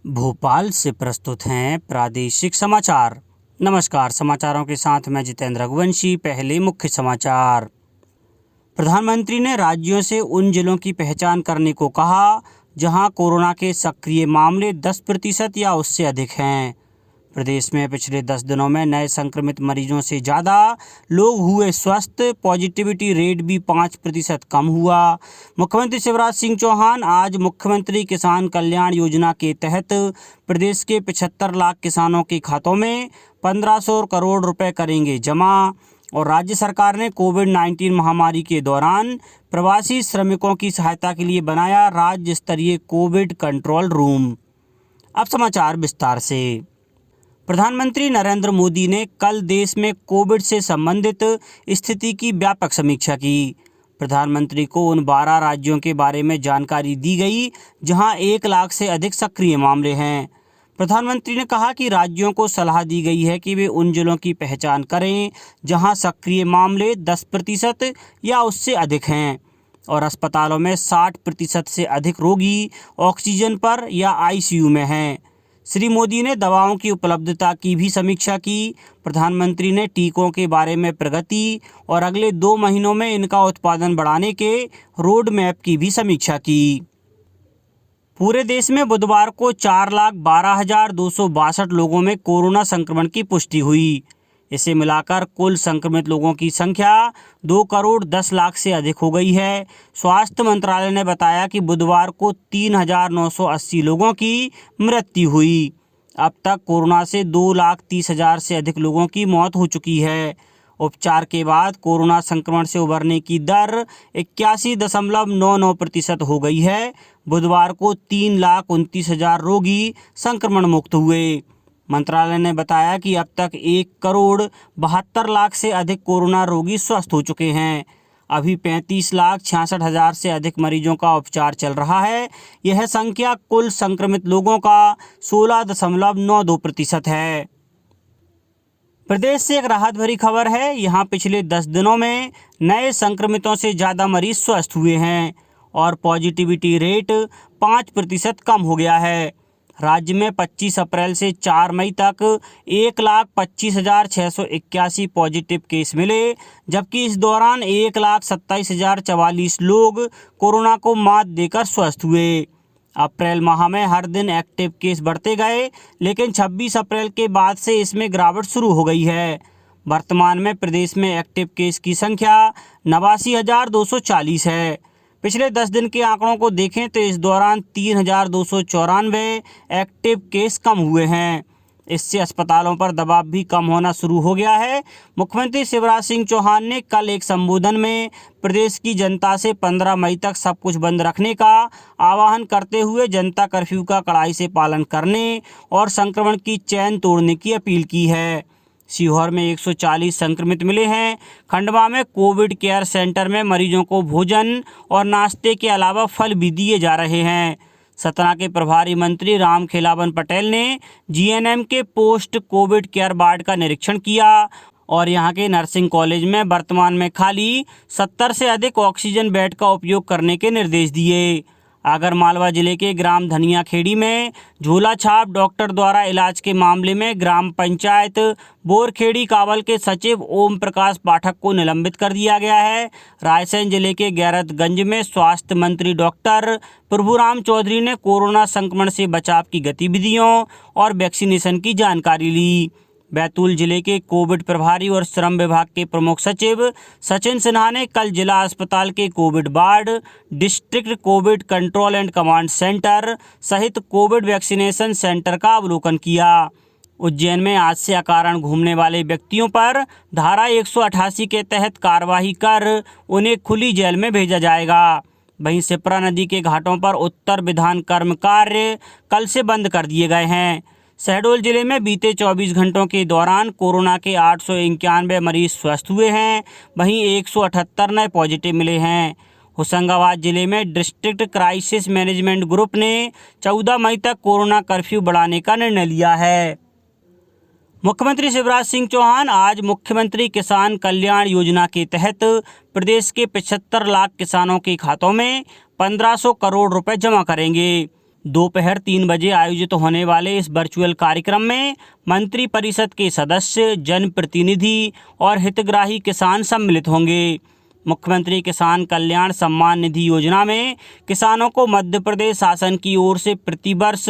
भोपाल से प्रस्तुत हैं प्रादेशिक समाचार। नमस्कार, समाचारों के साथ मैं जितेंद्र रघुवंशी। पहले मुख्य समाचार। प्रधानमंत्री ने राज्यों से उन जिलों की पहचान करने को कहा जहां कोरोना के सक्रिय मामले 10% या उससे अधिक हैं। प्रदेश में पिछले 10 दिनों में नए संक्रमित मरीजों से ज़्यादा लोग हुए स्वस्थ। पॉजिटिविटी रेट भी 5% कम हुआ। मुख्यमंत्री शिवराज सिंह चौहान आज मुख्यमंत्री किसान कल्याण योजना के तहत प्रदेश के 75 लाख किसानों के खातों में 1500 करोड़ रुपए करेंगे जमा। और राज्य सरकार ने कोविड-19 महामारी के दौरान प्रवासी श्रमिकों की सहायता के लिए बनाया राज्य स्तरीय कोविड कंट्रोल रूम। अब समाचार विस्तार से। प्रधानमंत्री नरेंद्र मोदी ने कल देश में कोविड से संबंधित स्थिति की व्यापक समीक्षा की। प्रधानमंत्री को उन 12 राज्यों के बारे में जानकारी दी गई जहां 1 लाख से अधिक सक्रिय मामले हैं। प्रधानमंत्री ने कहा कि राज्यों को सलाह दी गई है कि वे उन जिलों की पहचान करें जहां सक्रिय मामले 10% या उससे अधिक हैं और अस्पतालों में 60% से अधिक रोगी ऑक्सीजन पर या आईसीयू में हैं। श्री मोदी ने दवाओं की उपलब्धता की भी समीक्षा की। प्रधानमंत्री ने टीकों के बारे में प्रगति और अगले 2 महीनों में इनका उत्पादन बढ़ाने के रोड मैप की भी समीक्षा की। पूरे देश में बुधवार को 4,12,262 लोगों में कोरोना संक्रमण की पुष्टि हुई। इसे मिलाकर कुल संक्रमित लोगों की संख्या 2,10,00,000 से अधिक हो गई है। स्वास्थ्य मंत्रालय ने बताया कि बुधवार को 3,980 लोगों की मृत्यु हुई। अब तक कोरोना से 2,30,000 से अधिक लोगों की मौत हो चुकी है। उपचार के बाद कोरोना संक्रमण से उबरने की दर 81.99% हो गई है। बुधवार को 3,29,000 रोगी संक्रमण मुक्त हुए। मंत्रालय ने बताया कि अब तक 1,72,00,000 से अधिक कोरोना रोगी स्वस्थ हो चुके हैं। अभी 35,66,000 से अधिक मरीजों का उपचार चल रहा है। यह संख्या कुल संक्रमित लोगों का 16.92% है। प्रदेश से एक राहत भरी खबर है। यहां पिछले 10 दिनों में नए संक्रमितों से ज़्यादा मरीज स्वस्थ हुए हैं और पॉजिटिविटी रेट 5% कम हो गया है। राज्य में 25 अप्रैल से 4 मई तक 1,25,681 पॉजिटिव केस मिले, जबकि इस दौरान 1,27,044 लोग कोरोना को मात देकर स्वस्थ हुए। अप्रैल माह में हर दिन एक्टिव केस बढ़ते गए, लेकिन 26 अप्रैल के बाद से इसमें गिरावट शुरू हो गई है। वर्तमान में प्रदेश में एक्टिव केस की संख्या 89,240 है। पिछले 10 दिन के आंकड़ों को देखें तो इस दौरान 3,294 एक्टिव केस कम हुए हैं। इससे अस्पतालों पर दबाव भी कम होना शुरू हो गया है। मुख्यमंत्री शिवराज सिंह चौहान ने कल एक संबोधन में प्रदेश की जनता से 15 मई तक सब कुछ बंद रखने का आह्वान करते हुए जनता कर्फ्यू का कड़ाई से पालन करने और संक्रमण की चेन तोड़ने की अपील की है। सीहोर में 140 संक्रमित मिले हैं। खंडवा में कोविड केयर सेंटर में मरीजों को भोजन और नाश्ते के अलावा फल भी दिए जा रहे हैं। सतना के प्रभारी मंत्री रामखेलावन पटेल ने जीएनएम के पोस्ट कोविड केयर वार्ड का निरीक्षण किया और यहां के नर्सिंग कॉलेज में वर्तमान में खाली 70 से अधिक ऑक्सीजन बेड का उपयोग करने के निर्देश दिए। आगरमालवा जिले के ग्राम धनियाखेड़ी में झोला छाप डॉक्टर द्वारा इलाज के मामले में ग्राम पंचायत बोरखेड़ी कावल के सचिव ओम प्रकाश पाठक को निलंबित कर दिया गया है। रायसेन जिले के गैरतगंज में स्वास्थ्य मंत्री डॉक्टर प्रभुराम चौधरी ने कोरोना संक्रमण से बचाव की गतिविधियों और वैक्सीनेशन की जानकारी ली। बैतूल जिले के कोविड प्रभारी और श्रम विभाग के प्रमुख सचिव सचिन सिन्हा ने कल जिला अस्पताल के Covid ward, district Covid control and command centre सहित कोविड वैक्सीनेशन सेंटर का अवलोकन किया। उज्जैन में आज से अकारण घूमने वाले व्यक्तियों पर धारा 188 के तहत कार्रवाई कर उन्हें खुली जेल में भेजा जाएगा। वहीं शिप्रा नदी के घाटों पर उत्तर विधान कर्म कार्य कल से बंद कर दिए गए हैं। शहडोल जिले में बीते 24 घंटों के दौरान कोरोना के 891 मरीज स्वस्थ हुए हैं। वहीं 178 नए पॉजिटिव मिले हैं। होशंगाबाद जिले में डिस्ट्रिक्ट क्राइसिस मैनेजमेंट ग्रुप ने 14 मई तक कोरोना कर्फ्यू बढ़ाने का निर्णय लिया है। मुख्यमंत्री शिवराज सिंह चौहान आज मुख्यमंत्री किसान कल्याण योजना के तहत प्रदेश के 75 लाख किसानों के खातों में 1500 करोड़ रुपए जमा करेंगे। दोपहर 3 बजे आयोजित होने वाले इस वर्चुअल कार्यक्रम में मंत्रिपरिषद के सदस्य, जनप्रतिनिधि और हितग्राही किसान सम्मिलित होंगे। मुख्यमंत्री किसान कल्याण सम्मान निधि योजना में किसानों को मध्य प्रदेश शासन की ओर से प्रतिवर्ष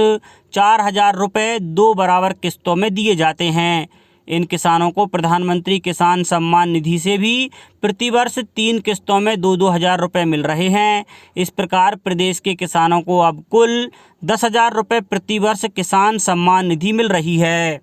4,000 रुपये 2 बराबर किस्तों में दिए जाते हैं। इन किसानों को प्रधानमंत्री किसान सम्मान निधि से भी प्रतिवर्ष 3 किस्तों में 2-2 हज़ार रुपये मिल रहे हैं। इस प्रकार प्रदेश के किसानों को अब कुल 10,000 रुपये प्रतिवर्ष किसान सम्मान निधि मिल रही है।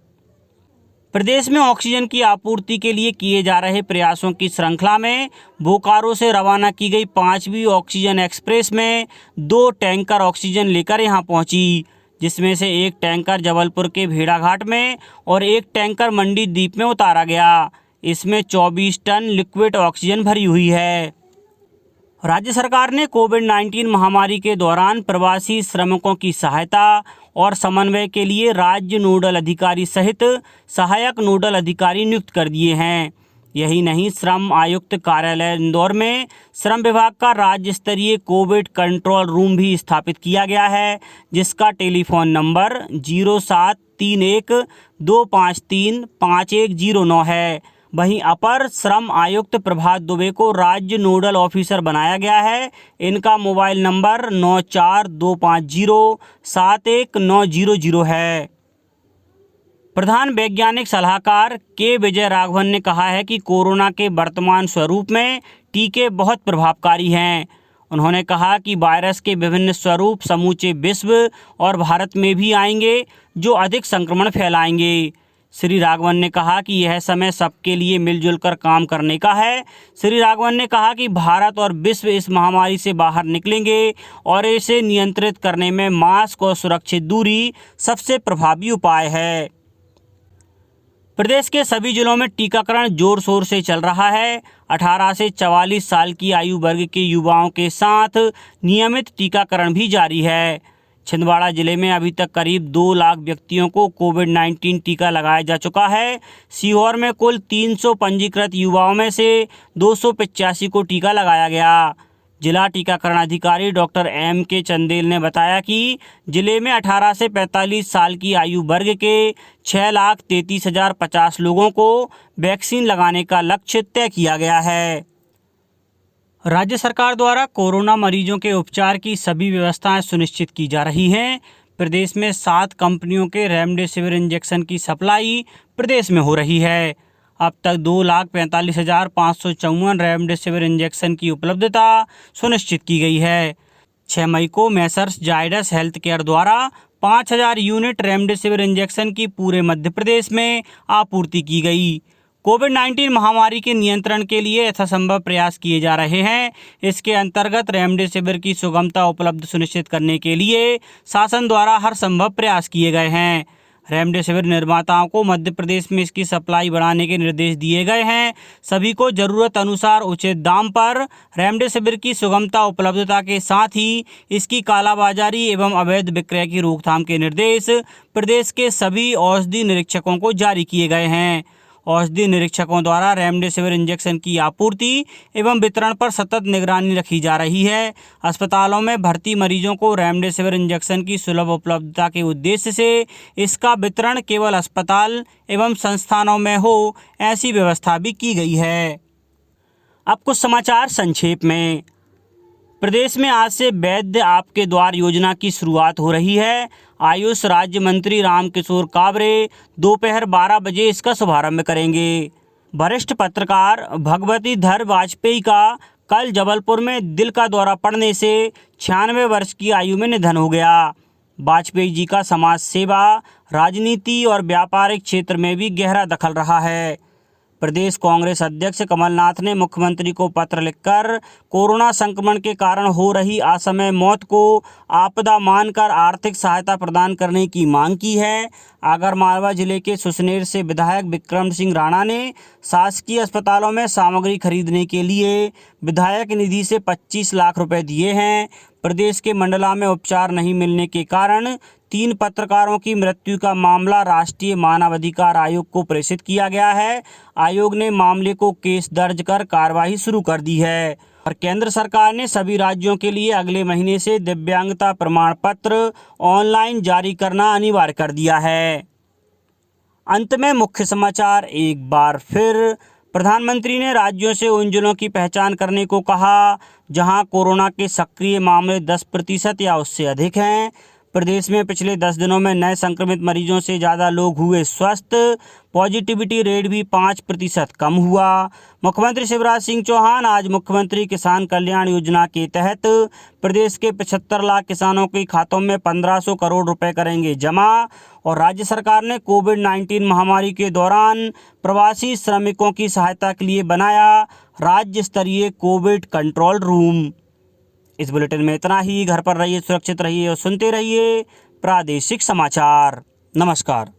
प्रदेश में ऑक्सीजन की आपूर्ति के लिए किए जा रहे प्रयासों की श्रृंखला में बोकारो से रवाना की गई 5वीं ऑक्सीजन एक्सप्रेस में 2 टैंकर ऑक्सीजन लेकर यहां पहुंची, जिसमें से एक टैंकर जबलपुर के भेड़ाघाट में और एक टैंकर मंडी द्वीप में उतारा गया। इसमें 24 टन लिक्विड ऑक्सीजन भरी हुई है। राज्य सरकार ने कोविड-19 महामारी के दौरान प्रवासी श्रमिकों की सहायता और समन्वय के लिए राज्य नोडल अधिकारी सहित सहायक नोडल अधिकारी नियुक्त कर दिए हैं। यही नहीं, श्रम आयुक्त कार्यालय इंदौर में श्रम विभाग का राज्य स्तरीय कोविड कंट्रोल रूम भी स्थापित किया गया है, जिसका टेलीफोन नंबर 0731253510 है। वहीं अपर श्रम आयुक्त प्रभात दुबे को राज्य नोडल ऑफिसर बनाया गया है। इनका मोबाइल नंबर 9425071900 है। प्रधान वैज्ञानिक सलाहकार के विजय राघवन ने कहा है कि कोरोना के वर्तमान स्वरूप में टीके बहुत प्रभावकारी हैं। उन्होंने कहा कि वायरस के विभिन्न स्वरूप समूचे विश्व और भारत में भी आएंगे, जो अधिक संक्रमण फैलाएंगे। श्री राघवन ने कहा कि यह समय सबके लिए मिलजुल कर काम करने का है। श्री राघवन ने कहा कि भारत और विश्व इस महामारी से बाहर निकलेंगे और इसे नियंत्रित करने में मास्क और सुरक्षित दूरी सबसे प्रभावी उपाय है। प्रदेश के सभी जिलों में टीकाकरण जोर शोर से चल रहा है। 18 से 44 साल की आयु वर्ग के युवाओं के साथ नियमित टीकाकरण भी जारी है। छिंदवाड़ा जिले में अभी तक करीब 2 लाख व्यक्तियों को कोविड-19 टीका लगाया जा चुका है। सीहोर में कुल 300 पंजीकृत युवाओं में से 285 को टीका लगाया गया। जिला टीकाकरण अधिकारी डॉक्टर M.K. चंदेल ने बताया कि जिले में 18 से 45 साल की आयु वर्ग के 6,33,050 लोगों को वैक्सीन लगाने का लक्ष्य तय किया गया है। राज्य सरकार द्वारा कोरोना मरीजों के उपचार की सभी व्यवस्थाएं सुनिश्चित की जा रही हैं। प्रदेश में 7 कंपनियों के रेमडेसिविर इंजेक्शन की सप्लाई प्रदेश में हो रही है। अब तक 2,45,554 रेमडेसिविर इंजेक्शन की उपलब्धता सुनिश्चित की गई है। 6 मई को मेसर्स जायडस हेल्थ केयर द्वारा 5,000 यूनिट रेमडेसिविर इंजेक्शन की पूरे मध्य प्रदेश में आपूर्ति की गई। कोविड-19 महामारी के नियंत्रण के लिए यथासंभव प्रयास किए जा रहे हैं। इसके अंतर्गत रेमडेसिविर की सुगमता उपलब्ध सुनिश्चित करने के लिए शासन द्वारा हर संभव प्रयास किए गए हैं। रेमडेसिविर निर्माताओं को मध्य प्रदेश में इसकी सप्लाई बढ़ाने के निर्देश दिए गए हैं। सभी को जरूरत अनुसार उचित दाम पर रेमडेसिविर की सुगमता उपलब्धता के साथ ही इसकी कालाबाजारी एवं अवैध विक्रय की रोकथाम के निर्देश प्रदेश के सभी औषधि निरीक्षकों को जारी किए गए हैं। औषधि निरीक्षकों द्वारा रेमडेसिविर इंजेक्शन की आपूर्ति एवं वितरण पर सतत निगरानी रखी जा रही है। अस्पतालों में भर्ती मरीजों को रेमडेसिविर इंजेक्शन की सुलभ उपलब्धता के उद्देश्य से इसका वितरण केवल अस्पताल एवं संस्थानों में हो, ऐसी व्यवस्था भी की गई है। अब कुछ समाचार संक्षेप में। प्रदेश में आज से वैद्य आपके द्वार योजना की शुरुआत हो रही है। आयुष राज्य मंत्री रामकिशोर काबरे दोपहर 12 बजे इसका शुभारंभ करेंगे। वरिष्ठ पत्रकार भगवती धर वाजपेयी का कल जबलपुर में दिल का दौरा पड़ने से 96 वर्ष की आयु में निधन हो गया। वाजपेयी जी का समाज सेवा, राजनीति और व्यापारिक क्षेत्र में भी गहरा दखल रहा है। प्रदेश कांग्रेस अध्यक्ष कमलनाथ ने मुख्यमंत्री को पत्र लिखकर कोरोना संक्रमण के कारण हो रही असमय मौत को आपदा मानकर आर्थिक सहायता प्रदान करने की मांग की है। आगरमालवा जिले के सुसनेर से विधायक विक्रम सिंह राणा ने शासकीय अस्पतालों में सामग्री खरीदने के लिए विधायक निधि से 25 लाख रुपए दिए हैं। प्रदेश के मंडला में उपचार नहीं मिलने के कारण 3 पत्रकारों की मृत्यु का मामला राष्ट्रीय मानवाधिकार आयोग को प्रेषित किया गया है। आयोग ने मामले को केस दर्ज कर कार्रवाई शुरू कर दी है। और केंद्र सरकार ने सभी राज्यों के लिए अगले महीने से दिव्यांगता प्रमाण पत्र ऑनलाइन जारी करना अनिवार्य कर दिया है। अंत में मुख्य समाचार एक बार फिर। प्रधानमंत्री ने राज्यों से उन जिलों की पहचान करने को कहा जहां कोरोना के सक्रिय मामले 10% या उससे अधिक हैं। प्रदेश में पिछले 10 दिनों में नए संक्रमित मरीजों से ज़्यादा लोग हुए स्वस्थ। पॉजिटिविटी रेट भी 5% कम हुआ। मुख्यमंत्री शिवराज सिंह चौहान आज मुख्यमंत्री किसान कल्याण योजना के तहत प्रदेश के 75 लाख किसानों के खातों में 1500 करोड़ रुपए करेंगे जमा। और राज्य सरकार ने कोविड-19 महामारी के दौरान प्रवासी श्रमिकों की सहायता के लिए बनाया राज्य स्तरीय कोविड कंट्रोल रूम। इस बुलेटिन में इतना ही। घर पर रहिए, सुरक्षित रहिए और सुनते रहिए प्रादेशिक समाचार। नमस्कार।